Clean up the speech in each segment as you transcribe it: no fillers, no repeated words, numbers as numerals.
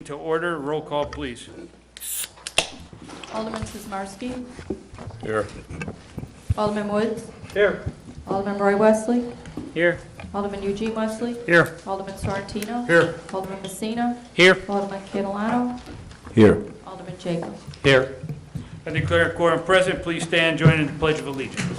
to order. Roll call, please. Alderman Sizmarsky. Here. Alderman Woods. Here. Alderman Roy Wesley. Here. Alderman Eugene Wesley. Here. Alderman Sorrentino. Here. Alderman Messina. Here. Alderman Catalano. Here. Alderman Jacob. Here. I declare a quorum present. Please stand, join in the Pledge of Allegiance.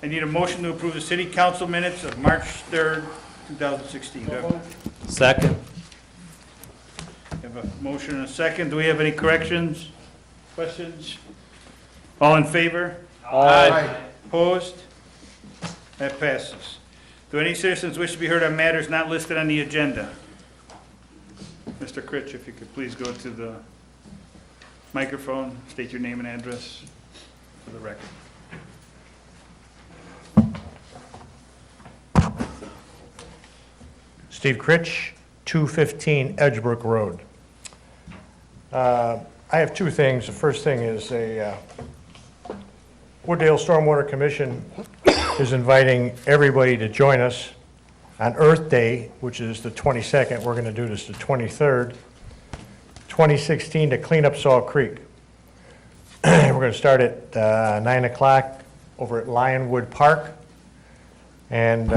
I need a motion to approve the city council minutes of March 3rd, 2016. Do I have Second. a motion and a second? Do we have any corrections, questions? All in favor? Aye. Opposed? That passes. Do any citizens wish to be heard on matters not listed on the agenda? Mr. Critch, if you could please go to the microphone, state your name and address for the record. Steve Critch, 215 Edgebrook Road. I have two things. The first thing is Wooddale Stormwater Commission is inviting everybody to join us on Earth Day, which is the 22nd. We're going to do this the 23rd, 2016, to clean up Salt Creek. We're going to start at 9 o'clock over at Lionwood Park. And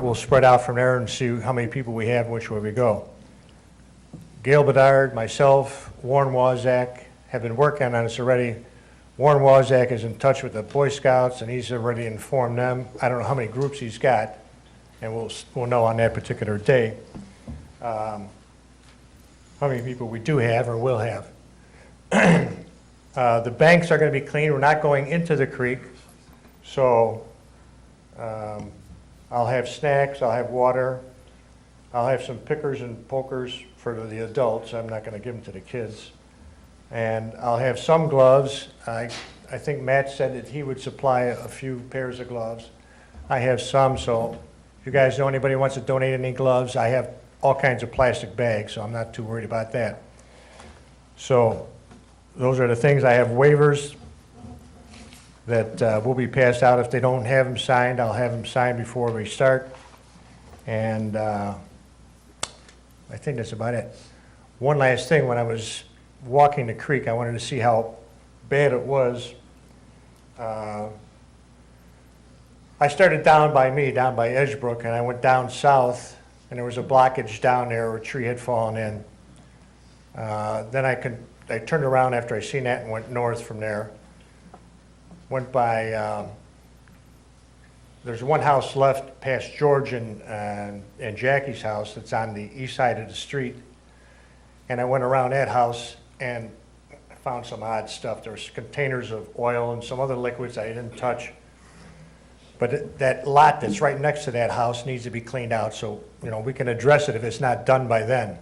we'll spread out from there and see how many people we have and which way we go. Gail Bedard, myself, Warren Wazak have been working on this already. Warren Wazak is in touch with the Boy Scouts, and he's already informed them. I don't know how many groups he's got, and we'll know on that particular day how many people we do have or will have. The banks are going to be clean. We're not going into the creek, so I'll have snacks, I'll have water, I'll have some pickers and pokers for the adults. I'm not going to give them to the kids. And I'll have some gloves. I think Matt said that he would supply a few pairs of gloves. I have some, so if you guys know anybody who wants to donate any gloves, I have all kinds of plastic bags, so I'm not too worried about that. So those are the things. I have waivers that will be passed out. If they don't have them signed, I'll have them signed before we start. And I think that's about it. One last thing, when I was walking the creek, I wanted to see how bad it was. I started down by Edgebrook, and I went down south, and there was a blockage down there where a tree had fallen in. Then I turned around after I seen that and went north from there. Went by, there's one house left past George and Jackie's house that's on the east side of the street. And I went around that house and I found some odd stuff. There was containers of oil and some other liquids I didn't touch. But that lot that's right next to that house needs to be cleaned out, so we can address it if it's not done by then.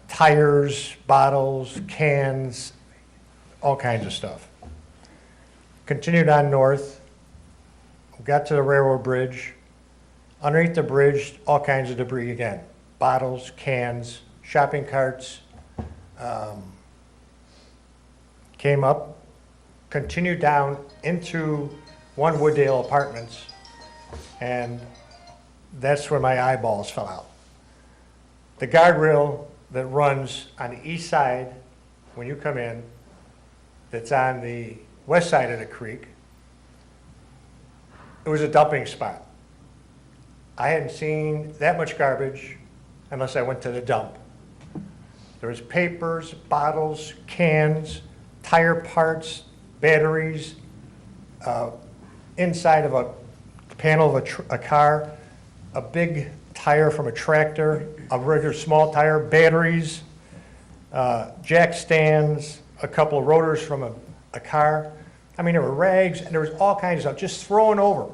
Tires, bottles, cans, all kinds of stuff. Continued on north, got to the railroad bridge. Underneath the bridge, all kinds of debris again. Bottles, cans, shopping carts. Came up, continued down into one Wooddale Apartments, and that's where my eyeballs fell out. The guardrail that runs on the east side when you come in, that's on the west side of the creek, it was a dumping spot. I hadn't seen that much garbage unless I went to the dump. There was papers, bottles, cans, tire parts, batteries, inside of a panel of a car, a big tire from a tractor, a regular small tire, batteries, jack stands, a couple of rotors from a car. I mean, there were rags and there was all kinds of stuff just thrown over.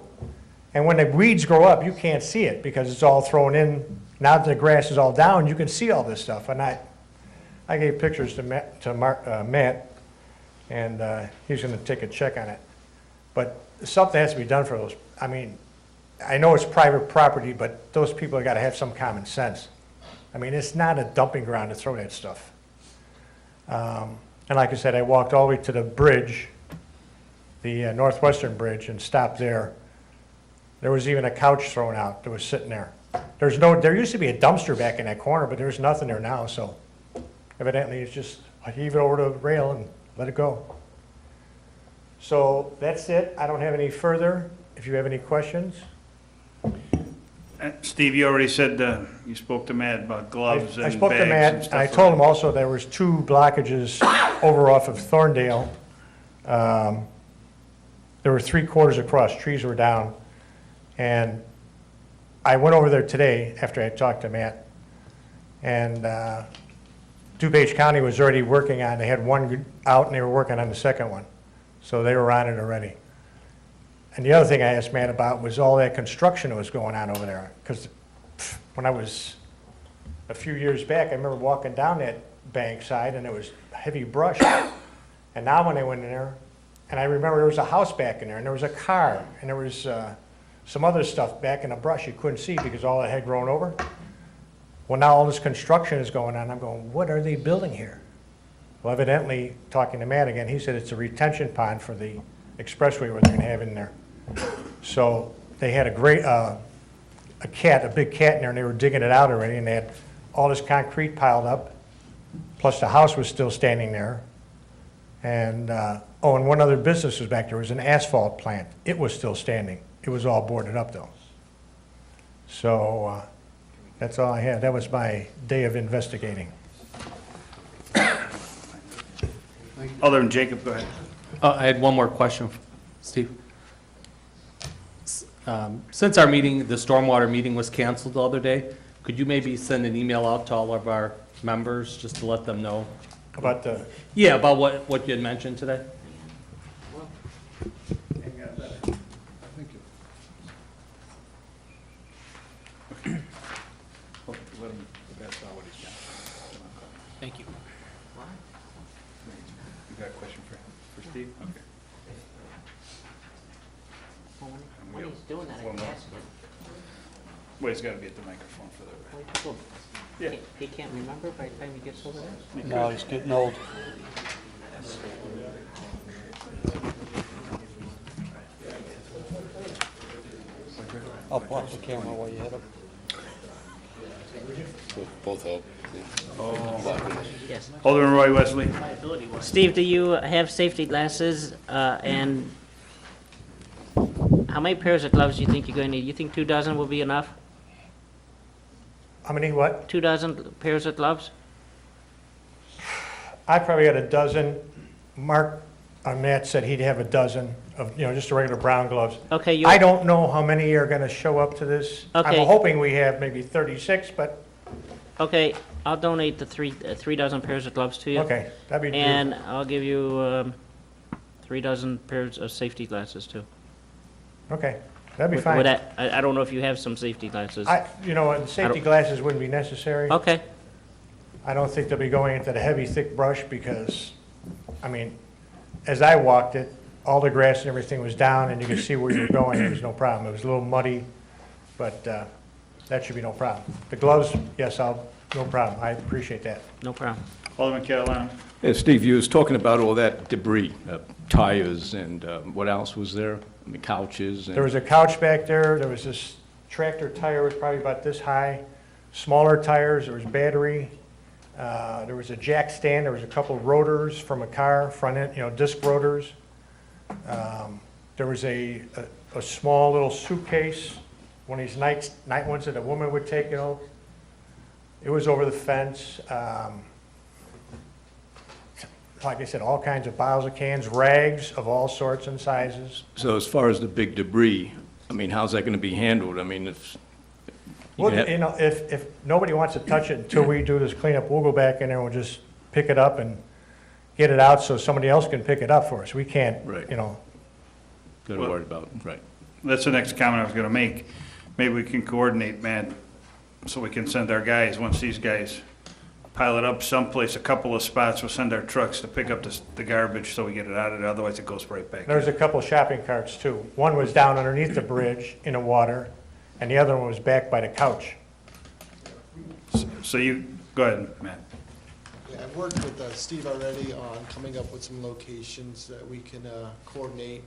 And when the weeds grow up, you can't see it because it's all thrown in. Now that the grass is all down, you can see all this stuff. And I gave pictures to Matt, and he's going to take a check on it. But something has to be done for those. I mean, I know it's private property, but those people have got to have some common sense. I mean, it's not a dumping ground to throw that stuff. And like I said, I walked all the way to the bridge, the Northwestern Bridge, and stopped there. There was even a couch thrown out that was sitting there. There used to be a dumpster back in that corner, but there's nothing there now, so evidently it's just, I heave it over the rail and let it go. So that's it. I don't have any further. If you have any questions. Steve, you already said, you spoke to Matt about gloves and bags I and spoke to Matt, and I stuff told like him also there was 2 blockages over off of Thorndale. There were 3/4 across, trees were down. And I went over there today after I talked to Matt. And DuPage County was already working on, they had one out and they were working on the second one. So they were on it already. And the other thing I asked Matt about was all that construction that was going on over there. Because when I was a few years back, I remember walking down that bank side and it was heavy brush. And now when I went in there, and I remember there was a house back in there and there was a car and there was some other stuff back in the brush you couldn't see because all it had grown over. Well, now all this construction is going on. I'm going, what are they building here? Well, evidently, talking to Matt again, he said it's a retention pond for the expressway where they're gonna have in there. So they had a big cat in there, and they were digging it out already, and they had all this concrete piled up, plus the house was still standing there. And, and one other business was back there. It was an asphalt plant. It was still standing. It was all boarded up, though. So that's all I had. That was my day of investigating. Alderman Jacob, go ahead. I had one more question, Steve. Since our meeting, the stormwater meeting was canceled the other day, could you maybe send an email out to all of our members just to let them know? About the, Yeah, about what you had mentioned today? Thank you. You got a question for Steve? Okay. When he's doing that, I can ask him. Well, he's got to be at the microphone for that. Well, Yeah. He can't remember by the time he gets over there? No, he's getting old. I'll block the camera while you hit him. Both help. Yes. Alderman Roy Wesley. Steve, do you have safety glasses, and how many pairs of gloves do you think you're going to need? You think 2 dozen will be enough? how many what? 2 dozen pairs of gloves? I probably got a dozen. Mark, Matt said he'd have a dozen of, just the regular brown gloves. Okay, you, I don't know how many are gonna show up to this. Okay. I'm hoping we have maybe 36, but, okay, I'll donate the 3 dozen pairs of gloves to you. okay, that'd be And beautiful. I'll give you 3 dozen pairs of safety glasses too. Okay, that'd be Would fine. that- I don't know if you have some safety glasses. And safety glasses wouldn't be necessary. Okay, I don't think they'll be going into the heavy, thick brush because, I mean, as I walked it, all the grass and everything was down and you could see where you were going. There was no problem. It was a little muddy, but that should be no problem. The gloves, yes, no problem. I appreciate that. no problem. Alderman Catalano. Yeah, Steve, you was talking about all that debris, tires and what else was there? I mean, couches and... There was a couch back there. There was this tractor tire was probably about this high. Smaller tires, there was battery. There was a jack stand. There was a couple rotors from a car, front end, disc rotors. There was a small little suitcase, one of these night ones that a woman would take, It was over the fence. Like I said, all kinds of bottles of cans, rags of all sorts and sizes. So as far as the big debris, I mean, how's that going to be handled? I mean, if... you Well, can have- if nobody wants to touch it until we do this cleanup, we'll go back in there and we'll just pick it up and get it out so somebody else can pick it up for us. We can't, Right. know. Got to worry about, right. That's the next comment I was gonna make. Maybe we can coordinate, Matt, so we can send our guys, once these guys pile it up someplace, a couple of spots, we'll send our trucks to pick up the garbage so we get it out of there, otherwise it goes right back in. There's a couple shopping carts too. One was down underneath the bridge in the water, and the other one was back by the couch. So you, go ahead, Matt. Yeah, I've worked with Steve already on coming up with some locations that we can coordinate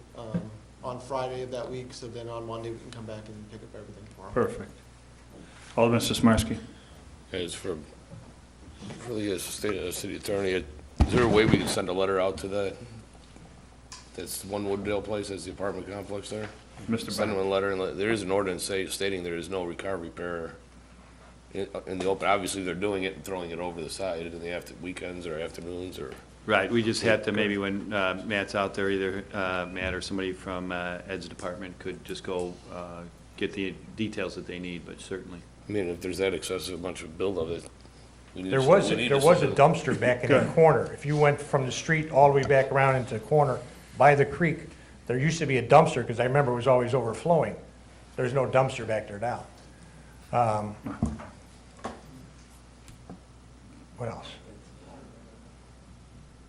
on Friday of that week, so then on Monday we can come back and pick up everything for them. Perfect. Alderman Sismarski. As for the city attorney, is there a way we can send a letter out to that's one Wooddale place, that's the apartment complex there? Mr. Send them Bennett. a letter, and there is an ordinance stating there is no car repair in the open. Obviously, they're doing it and throwing it over the side in the weekends or afternoons or. Right, we just have to, maybe when Matt's out there, either Matt or somebody from Ed's department could just go get the details that they need, but certainly. I mean, if there's that excessive bunch of build of it. There was a dumpster back in the corner. If you went from the street all the way back around into the corner by the creek, there used to be a dumpster, because I remember it was always overflowing. There's no dumpster back there now. What else?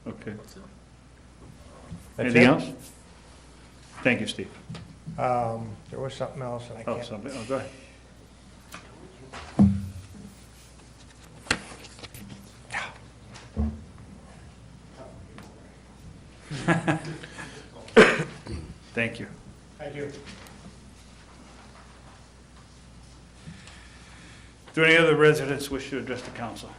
Okay. That's Anything it? else? Thank you, Steve. There was something else, and I Oh, can't. something, oh, go ahead. Thank you. Thank you. Do any other residents wish to address the council?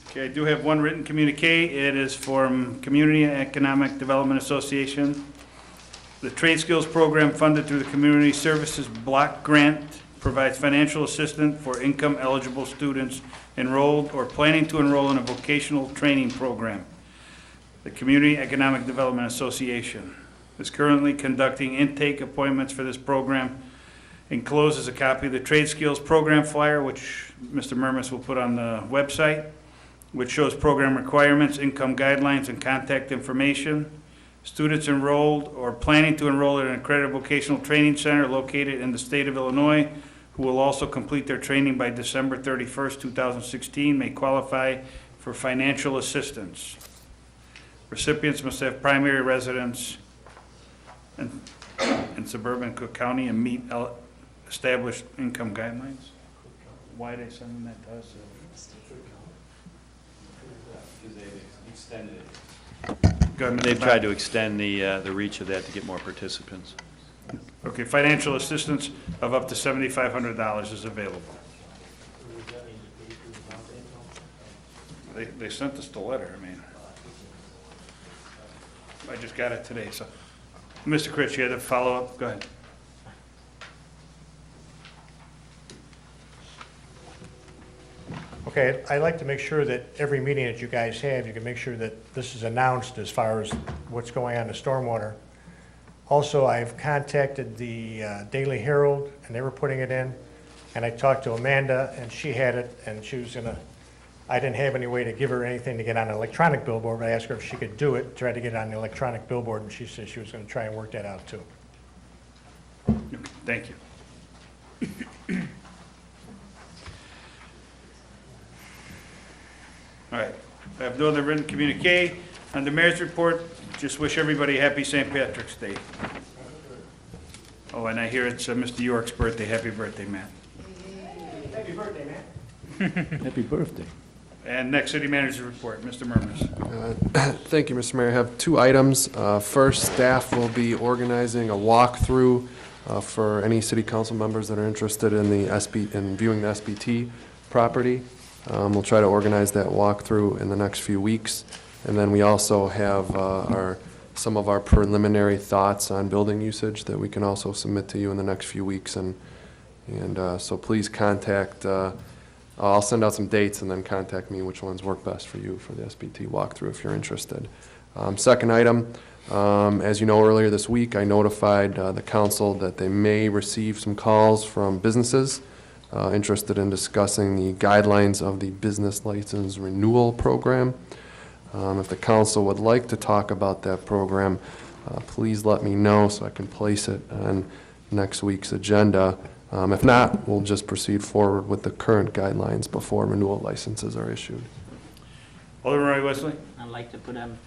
Okay, I do have one written communique. It is from Community Economic Development Association. The trade skills program funded through the Community Services Block Grant provides financial assistance for income eligible students enrolled or planning to enroll in a vocational training program. The Community Economic Development Association is currently conducting intake appointments for this program. Enclosed is a copy of the trade skills program flyer, which Mr. Murmas will put on the website, which shows program requirements, income guidelines, and contact information. Students enrolled or planning to enroll at an accredited vocational training center located in the state of Illinois, who will also complete their training by December 31st, 2016, may qualify for financial assistance. Recipients must have primary residence in suburban Cook County and meet established income guidelines. Why are they sending that to us? Because they extended it. Go ahead, Mr. They've Bach. tried to extend the reach of that to get more participants. Okay, financial assistance of up to $7,500 is available. They sent us the letter, I mean. I just got it today, so. Mr. Critch, you had a follow-up? Go ahead. Okay, I'd like to make sure that every meeting that you guys have, you can make sure that this is announced as far as what's going on in stormwater. Also, I've contacted the Daily Herald, and they were putting it in. And I talked to Amanda, and she had it, and she was gonna, I didn't have any way to give her anything to get on an electronic billboard, but I asked her if she could do it, try to get it on the electronic billboard, and she said she was gonna try and work that out too. Okay, thank you. All right, I have no other written communique. On the mayor's report, just wish everybody a happy St. Patrick's Day. Oh, and I hear it's Mr. York's birthday. Happy birthday, Matt. Happy birthday, man. Happy birthday. And next city manager's report, Mr. Murmas. Thank you, Mr. Mayor. I have two items. First, staff will be organizing a walkthrough for any city council members that are interested in in viewing the SBT property. We'll try to organize that walkthrough in the next few weeks. And then we also have some of our preliminary thoughts on building usage that we can also submit to you in the next few weeks. And so please contact, I'll send out some dates and then contact me which ones work best for you for the SBT walkthrough if you're interested. Second item, as you know, earlier this week I notified the council that they may receive some calls from businesses interested in discussing the guidelines of the business license renewal program. If the council would like to talk about that program, please let me know so I can place it on next week's agenda. If not, we'll just proceed forward with the current guidelines before renewal licenses are issued. Alderman Roy Wesley? I'd like to put on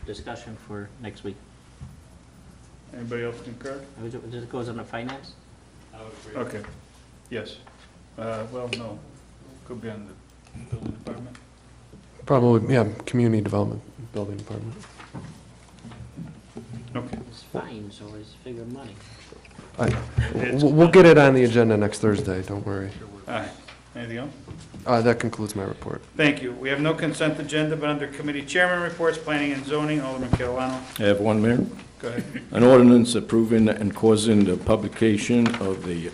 discussion for next week. Anybody else concur? This goes on the finance? Okay, yes. Well, no, could be on the building department. Probably, yeah, community development, building department. Okay. It's fine, so it's figure money. We'll get it on the agenda next Thursday, don't worry. All right, anything else? That concludes my report. Thank you. We have no consent agenda, but under committee chairman reports, planning and zoning, Alderman Catalano. I have one, Mayor. Go ahead. An ordinance approving and causing the publication of the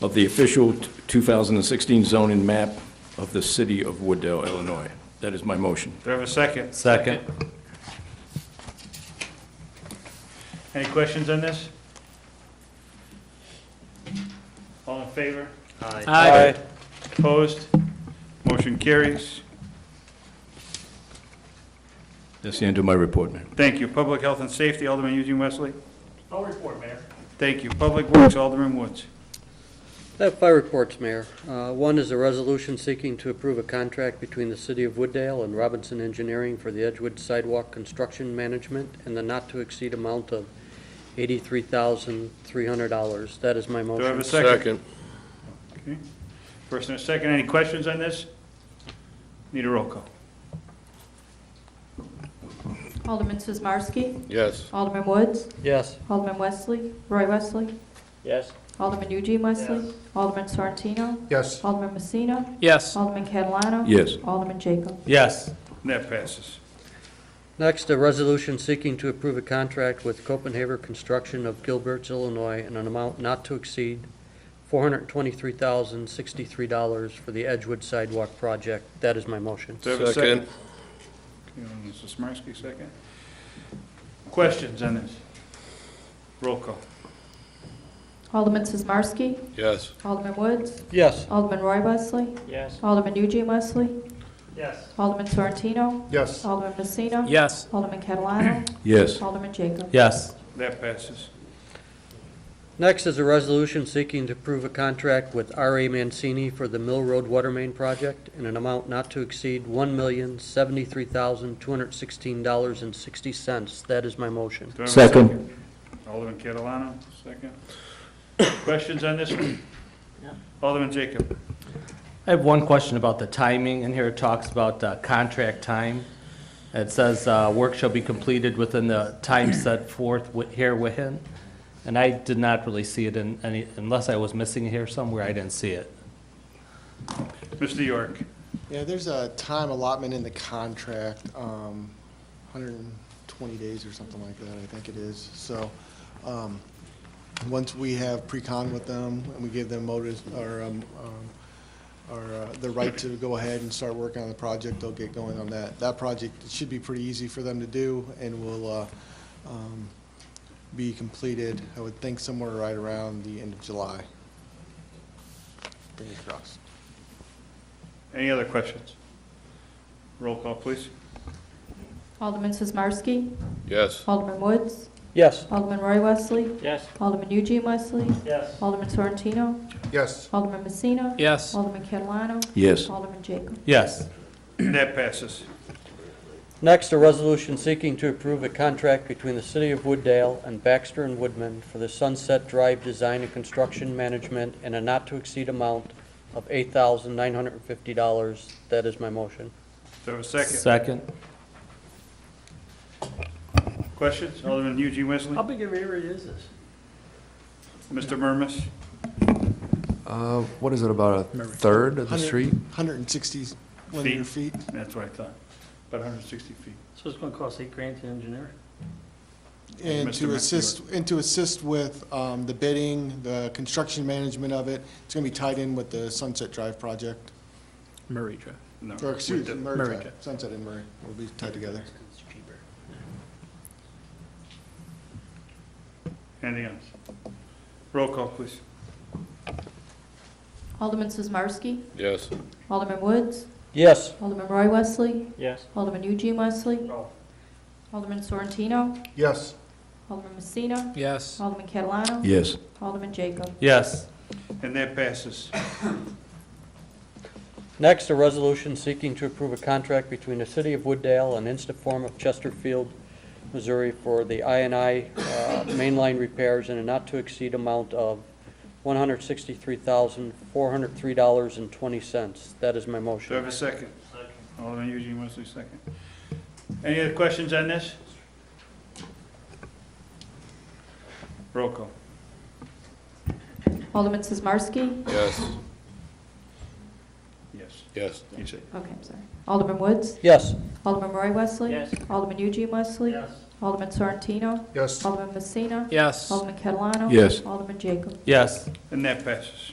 official 2016 zoning map of the city of Wooddale, Illinois. That is my motion. Do I have a second? Second. Any questions on this? All in favor? Aye. Opposed? Motion carries. That's the end of my report, Mayor. Thank you. Public health and safety, Alderman Eugene Wesley. No report, Mayor. Thank you. Public works, Alderman Woods. I have 5 reports, Mayor. One is a resolution seeking to approve a contract between the City of Wooddale and Robinson Engineering for the Edgewood Sidewalk Construction Management in the not-to-exceed amount of $83,300. That is my motion. Do I have a second? Second. Okay. First and a second. Any questions on this? Need a roll call. Alderman Sizmarsky, Yes. Alderman Woods, Yes. Alderman Wesley, Roy Wesley, Yes. Alderman Eugene Wesley, Alderman Sorrentino, Yes. Alderman Messina, Yes. Alderman Catalano. Yes. Alderman Jacob. Yes. That passes. Next, a resolution seeking to approve a contract with Copenhagen Construction of Gilbert's, Illinois, in an amount not to exceed $423,063 for the Edgewood Sidewalk Project. That is my motion. Do I have a second? Second. Okay, Mr. Smarsky, second. Questions on this? Roll call. Alderman Sizmarsky, Yes. Alderman Woods, Yes. Alderman Roy Wesley, Yes. Alderman Eugene Wesley, Yes. Alderman Sorrentino, Yes. Alderman Messina, Yes. Alderman Catalano, Yes. Alderman Jacob. Yes. That passes. Next is a resolution seeking to approve a contract with R.A. Mancini for the Mill Road Water Main Project in an amount not to exceed $1,073,216.60. That is my motion. Do I have a Second. Alderman Catalano, second. Questions on this one? Yeah. Alderman Jacob. I have one question about the timing, and here it talks about contract time. It says, work shall be completed within the time set forth herewithin. And I did not really see it in any, unless I was missing it here somewhere, I didn't see it. Mr. York. Yeah, there's a time allotment in the contract, 120 days or something like that, I think it is. So, once we have pre-con with them and we give them notice or the right to go ahead and start working on the project, they'll get going on that. That project should be pretty easy for them to do and will be completed, I would think, somewhere right around the end of July. Fingers crossed. Any other questions? Roll call, please. Alderman Sizmarsky, Yes. Alderman Woods, Yes. Alderman Roy Wesley, Yes. Alderman Eugene Wesley, Yes. Alderman Sorrentino, Yes. Alderman Messina, Yes. Alderman Catalano, Yes. Alderman Jacob. Yes. That passes. Next, a resolution seeking to approve a contract between the City of Wooddale and Baxter and Woodman for the Sunset Drive Design and Construction Management in a not-to-exceed amount of $8,950. That is my motion. Do I have a second? Second. Questions? Alderman Eugene Wesley? How big of an area is this? Mr. Murmas? What is it, about a third of the street? 160 linear feet. That's what I thought. About 160 feet. So it's going to cost $8,000 to engineer? And Mr. to McNeil. assist with the bidding, the construction management of it, it's going to be tied in with the Sunset Drive project. Murray Drive. No. Or excuse with me, the- Murray Murray Drive. Drive. Sunset and Murray will be tied together. Anything else? Roll call, please. Alderman Sizmarsky, Yes. Alderman Woods, Yes. Alderman Roy Wesley, Yes. Alderman Eugene Wesley, No. Alderman Sorrentino, Yes. Alderman Messina, Yes. Alderman Catalano, Yes. Alderman Jacob. Yes. And that passes. Next, a resolution seeking to approve a contract between the City of Wooddale and Instaform of Chesterfield, Missouri for the I&I mainline repairs in a not-to-exceed amount of $163,403.20. That is my Do I have motion. a second? Alderman Eugene Wesley, second. Any other questions on this? Roll call. Alderman Sizmarsky? Yes. Yes. Yes. You say. Okay, I'm sorry. Alderman Woods? Yes. Alderman Roy Wesley? Yes. Alderman Eugene Wesley? Yes. Alderman Sorrentino? Yes. Alderman Messina? Yes. Alderman Catalano? Yes. Alderman Jacob? Yes. And that passes.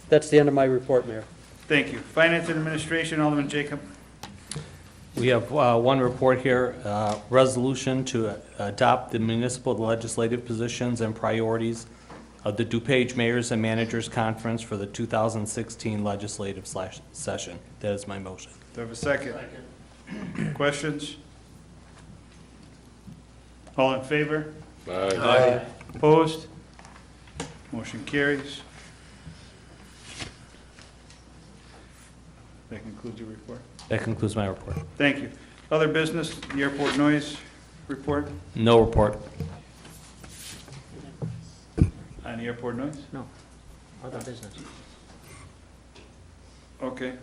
That's the end of my report, Mayor. Thank you. Finance and Administration, Alderman Jacob. We have one report here, resolution to adopt the municipal legislative positions and priorities of the DuPage Mayors and Managers Conference for the 2016 legislative session. That is my motion. Do I have a second? Questions? All in favor? Aye. Opposed? Motion carries. That concludes your report. That concludes my report. Thank you. Other business, the airport noise report No report. on the airport noise? No, other business. Okay.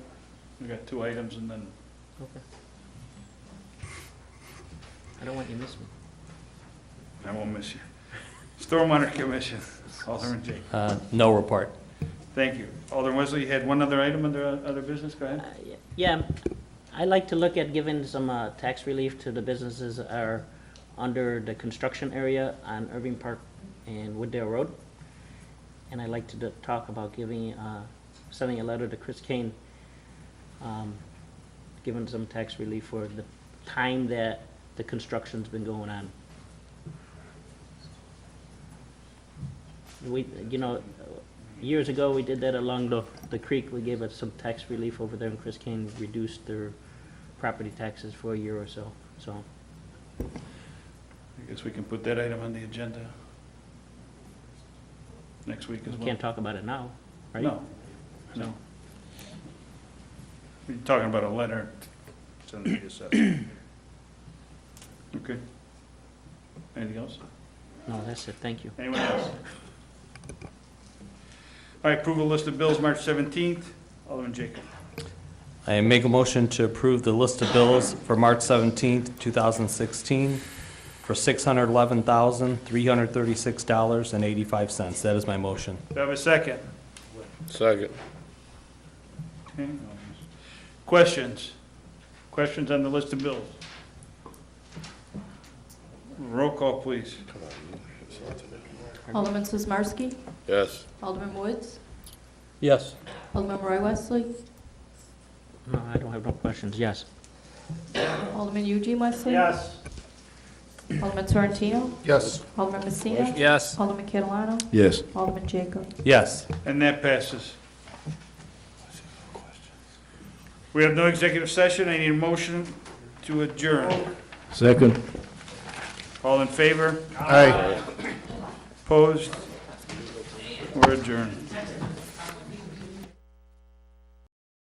We got 2 items and then, Okay. I don't want you to miss me. I won't miss you. Stormwater Commission, Alderman Jake. No report. Thank you. Alderman Wesley, you had one other item under other business? Go ahead. Yeah, I like to look at giving some tax relief to the businesses that are under the construction area on Irving Park and Wooddale Road. And I'd like to talk about giving, sending a letter to Chris Kane, giving some tax relief for the time that the construction's been going on. We, years ago, we did that along the creek. We gave it some tax relief over there, and Chris Kane reduced their property taxes for a year or so. So, I guess we can put that item on the agenda next week as we well. can't talk about it now, right? No. No. We're talking about a letter. Send it to the assessor. Okay. Anything else? No, that's it. Thank you. Anyone else? All right, approval list of bills, March 17th. Alderman Jacob. I make a motion to approve the list of bills for March 17th, 2016 for $611,336.85. That is my motion. Do I have a second? Second. Okay. Questions? Questions on the list of bills? Roll call, please. Alderman Sizmarsky? Yes. Alderman Woods? Yes. Alderman Roy Wesley? No, I don't have no questions. Yes. Alderman Eugene Wesley? Yes. Alderman Sorrentino? Yes. Alderman Messina? Yes. Alderman Catalano? Yes. Alderman Jacob? Yes. And that passes. We have no executive session. I need a motion to adjourn. Second. All in favor? Aye. Opposed? We're adjourned.